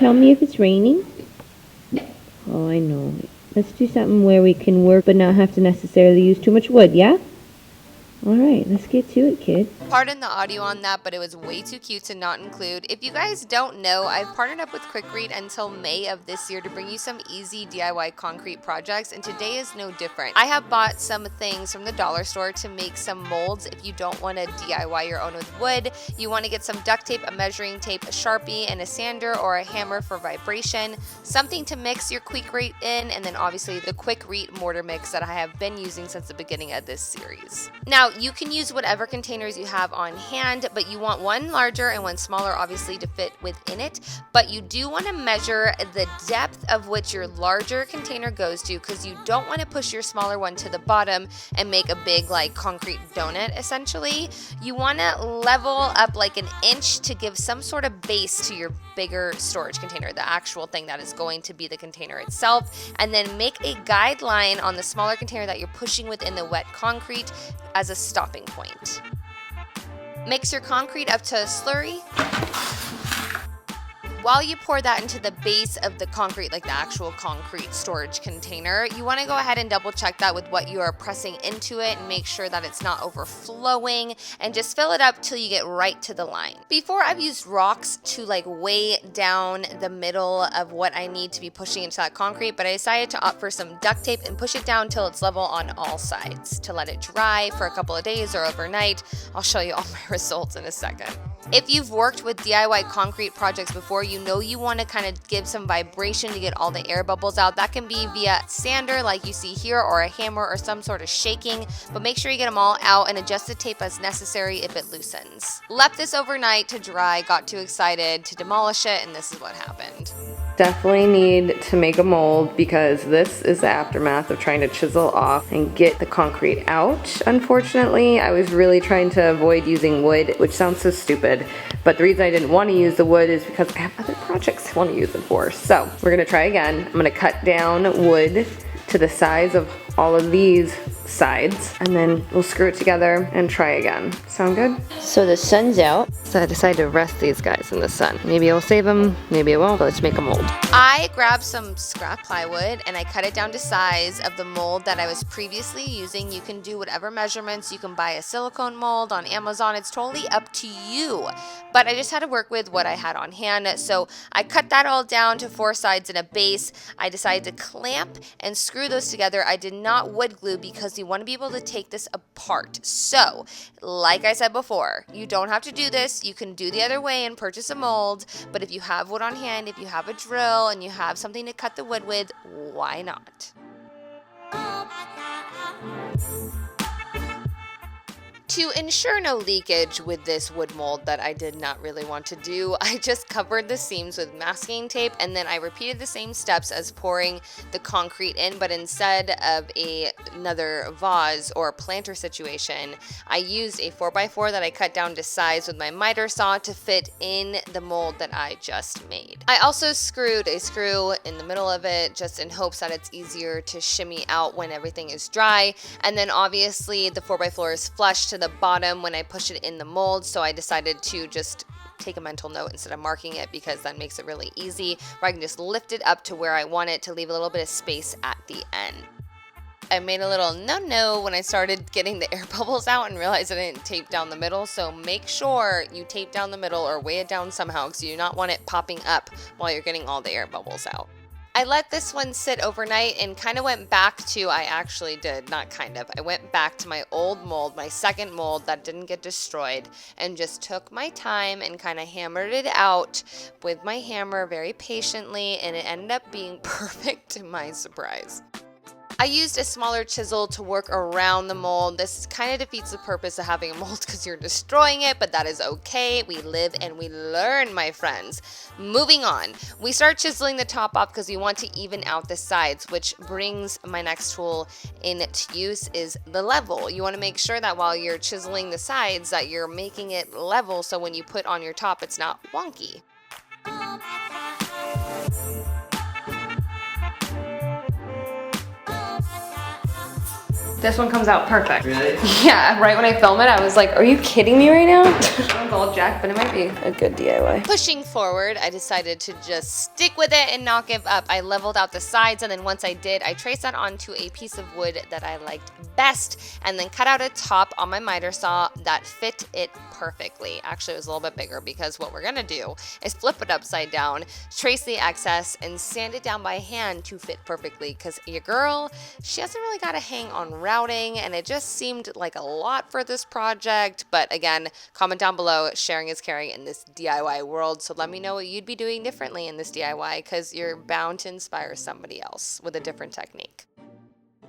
Tell me if it's raining. Oh, I know. Let's do something where we can work but not have to necessarily use too much wood, yeah? All right, let's get to it, kid. Pardon the audio on that, but it was way too cute to not include. If you guys don't know, I've partnered up with QUIKRETE until May of this year to bring you some easy DIY concrete projects, and today is no different. I have bought some things from the dollar store to make some molds. If you don't want to DIY your own with wood, you want to get some duct tape, a measuring tape, a Sharpie, and a sander or a hammer for vibration, something to mix your QUIKRETE in, and then obviously the QUIKRETE mortar mix that I have been using since the beginning of this series. Now, you can use whatever containers you have on hand, but you want one larger and one smaller obviously to fit within it, but you do want to measure the depth of which your larger container goes to, because you don't want to push your smaller one to the bottom and make a big like concrete donut essentially. You want to level up like an inch to give some sort of base to your bigger storage container, the actual thing that is going to be the container itself, and then make a guideline on the smaller container that you're pushing within the wet concrete as a stopping point. Mix your concrete up to a slurry. While you pour that into the base of the concrete, like the actual concrete storage container, you want to go ahead and double check that with what you are pressing into it and make sure that it's not overflowing, and just fill it up till you get right to the line. Before, I've used rocks to like weigh down the middle of what I need to be pushing into that concrete, but I decided to opt for some duct tape and push it down till it's level on all sides to let it dry for a couple of days or overnight. I'll show you all my results in a second. If you've worked with DIY concrete projects before, you know you want to kind of give some vibration to get all the air bubbles out. That can be via sander like you see here, or a hammer, or some sort of shaking, but make sure you get them all out and adjust the tape as necessary if it loosens. Left this overnight to dry, got too excited to demolish it, and this is what happened. Definitely need to make a mold because this is the aftermath of trying to chisel off and get the concrete out. Unfortunately, I was really trying to avoid using wood, which sounds so stupid, but the reason I didn't want to use the wood is because I have other projects I want to use it for. So we're gonna try again. I'm gonna cut down wood to the size of all of these sides, and then we'll screw it together and try again. Sound good? So the sun's out. So I decided to rest these guys in the sun. Maybe I'll save them, maybe it won't, but let's make a mold. I grabbed some scrap plywood and I cut it down to size of the mold that I was previously using. You can do whatever measurements. You can buy a silicone mold on Amazon. It's totally up to you. But I just had to work with what I had on hand. So I cut that all down to 4 sides and a base. I decided to clamp and screw those together. I did not wood glue because you want to be able to take this apart. So, like I said before, you don't have to do this. You can do the other way and purchase a mold, but if you have wood on hand, if you have a drill and you have something to cut the wood with, why not? To ensure no leakage with this wood mold that I did not really want to do, I just covered the seams with masking tape, and then I repeated the same steps as pouring the concrete in, but instead of another vase or planter situation, I used a 4x4 that I cut down to size with my miter saw to fit in the mold that I just made. I also screwed a screw in the middle of it just in hopes that it's easier to shimmy out when everything is dry, and then obviously the 4x4 is flush to the bottom when I push it in the mold, so I decided to just take a mental note instead of marking it, because that makes it really easy, where I can just lift it up to where I want it to leave a little bit of space at the end. I made a little no when I started getting the air bubbles out and realized I didn't tape down the middle, so make sure you tape down the middle or weigh it down somehow, because you do not want it popping up while you're getting all the air bubbles out. I let this one sit overnight and kind of went back to, I went back to my old mold, my second mold that didn't get destroyed, and just took my time and kind of hammered it out with my hammer very patiently, and it ended up being perfect to my surprise. I used a smaller chisel to work around the mold. This kind of defeats the purpose of having a mold because you're destroying it, but that is okay. We live and we learn, my friends. Moving on, we start chiseling the top off because we want to even out the sides, which brings my next tool into use is the level. You want to make sure that while you're chiseling the sides that you're making it level, so when you put on your top, it's not wonky. This one comes out perfect. Really? Yeah, right when I film it, I was like, are you kidding me right now? I'm all jacked, but it might be a good DIY. Pushing forward, I decided to just stick with it and not give up. I leveled out the sides, and then once I did, I traced that onto a piece of wood that I liked best, and then cut out a top on my miter saw that fit it perfectly. Actually, it was a little bit bigger because what we're gonna do is flip it upside down, trace the excess, and sand it down by hand to fit perfectly, because your girl, she hasn't really got a hang on routing, and it just seemed like a lot for this project. But again, comment down below. Sharing is caring in this DIY world, so let me know what you'd be doing differently in this DIY, because you're bound to inspire somebody else with a different technique.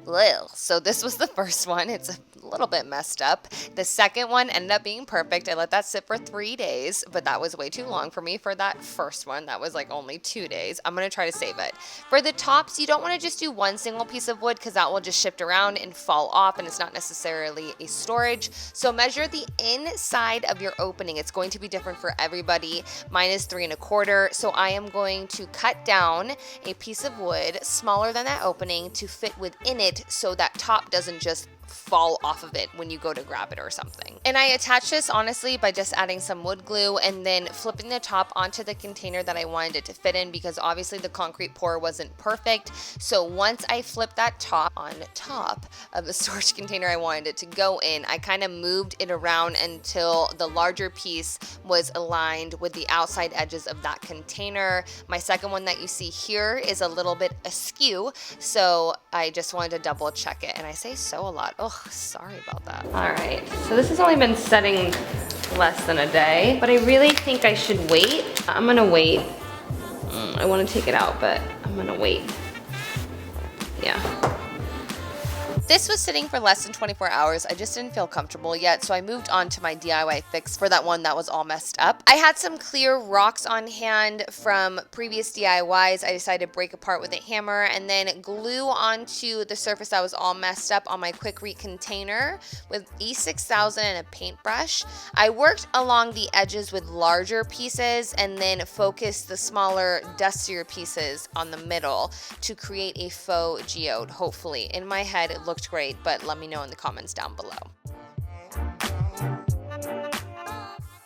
Well, so this was the first one. It's a little bit messed up. The second one ended up being perfect. I let that sit for 3 days, but that was way too long for me for that first one. That was like only 2 days. I'm going to try to save it. For the tops, you don't want to just do one single piece of wood, because that will just shift around and fall off, and it's not necessarily a storage. So measure the inside of your opening. It's going to be different for everybody. Mine is 3 1/4. So I am going to cut down a piece of wood smaller than that opening to fit within it, so that top doesn't just fall off of it when you go to grab it or something. And I attached this honestly by just adding some wood glue and then flipping the top onto the container that I wanted it to fit in, because obviously the concrete pour wasn't perfect. So once I flipped that top on top of the storage container I wanted it to go in, I kind of moved it around until the larger piece was aligned with the outside edges of that container. My second one that you see here is a little bit askew, so I just wanted to double check it. And I say so a lot. Oh, sorry about that. All right, so this has only been setting less than a day, but I really think I should wait. I'm gonna wait. I wanna take it out, but I'm gonna wait. Yeah. This was sitting for less than 24 hours. I just didn't feel comfortable yet, so I moved on to my DIY fix for that one that was all messed up. I had some clear rocks on hand from previous DIYs. I decided to break apart with a hammer and then glue onto the surface that was all messed up on my QUIKRETE container with E6000 and a paintbrush. I worked along the edges with larger pieces and then focused the smaller, dustier pieces on the middle to create a faux geode, hopefully. In my head, it looked great, but let me know in the comments down below.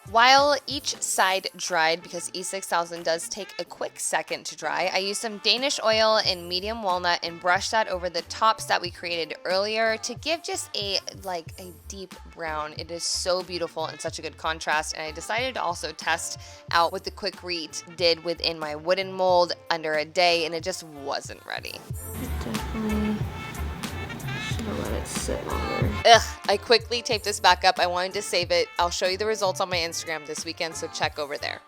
While each side dried, because E6000 does take a quick second to dry, I used some Danish oil in medium walnut and brushed that over the tops that we created earlier to give just a deep brown. It is so beautiful and such a good contrast, and I decided to also test out what the QUIKRETE did within my wooden mold under a day, and it just wasn't ready. Definitely should have let it sit longer. Ugh, I quickly taped this back up. I wanted to save it. I'll show you the results on my Instagram this weekend, so check over there.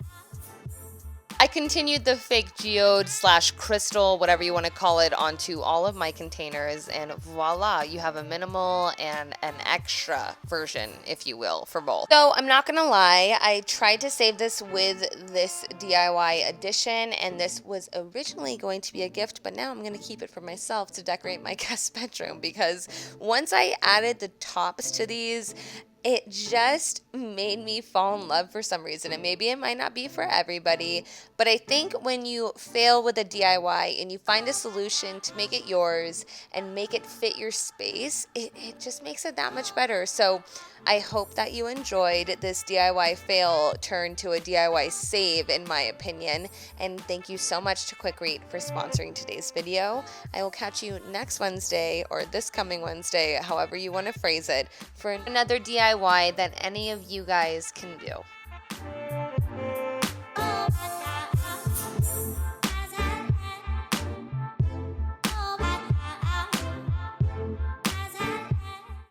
I continued the fake geode / crystal, whatever you want to call it, onto all of my containers, and voila, you have a minimal and an extra version, if you will, for both. So I'm not gonna lie, I tried to save this with this DIY edition, and this was originally going to be a gift, but now I'm gonna keep it for myself to decorate my guest bedroom, because once I added the tops to these, it just made me fall in love for some reason. And maybe it might not be for everybody, but I think when you fail with a DIY and you find a solution to make it yours and make it fit your space, it just makes it that much better. So I hope that you enjoyed this DIY fail turn to a DIY save, in my opinion. And thank you so much to QUIKRETE for sponsoring today's video. I will catch you next Wednesday, or this coming Wednesday, however you want to phrase it, for another DIY that any of you guys can do.